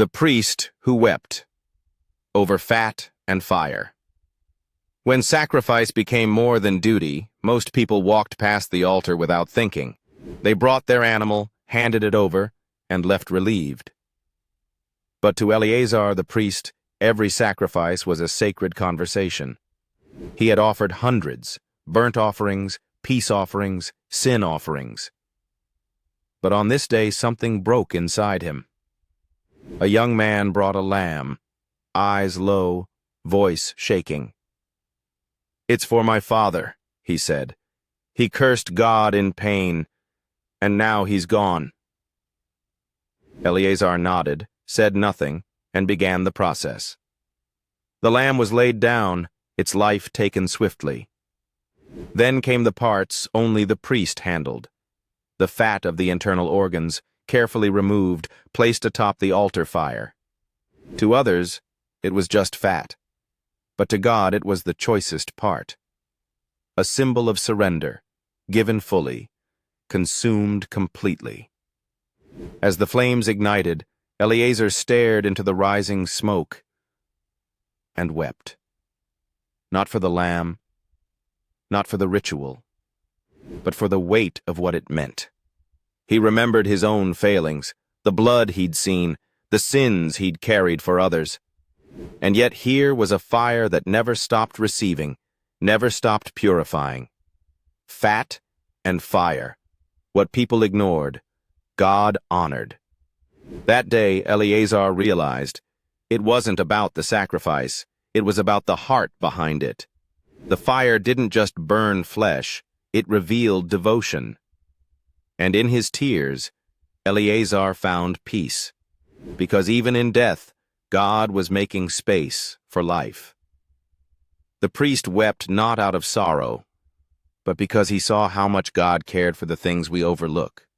The priest who wept over fat and fire. When sacrifice became more than duty, most people walked past the altar without thinking. They brought their animal, handed it over, and left relieved. But to Eleazar the priest, every sacrifice was a sacred conversation. He had offered hundreds, burnt offerings, peace offerings, sin offerings. But on this day something broke inside him. A young man brought a lamb, eyes low, voice shaking. "It's for my father," he said. "He cursed God in pain, and now he's gone." Eleazar nodded, said nothing, and began the process. The lamb was laid down, its life taken swiftly. Then came the parts only the priest handled. The fat of the internal organs, carefully removed, placed atop the altar fire. To others, it was just fat, but to God it was the choicest part. A symbol of surrender, given fully, consumed completely. As the flames ignited, Eleazar stared into the rising smoke and wept. Not for the lamb, not for the ritual, but for the weight of what it meant. He remembered his own failings, the blood he'd seen, the sins he'd carried for others. And yet here was a fire that never stopped receiving, never stopped purifying. Fat and fire, what people ignored, God honored. That day, Eleazar realized it wasn't about the sacrifice, it was about the heart behind it. The fire didn't just burn flesh, it revealed devotion. And in his tears, Eleazar found peace, because even in death, God was making space for life. The priest wept not out of sorrow, but because he saw how much God cared for the things we overlook.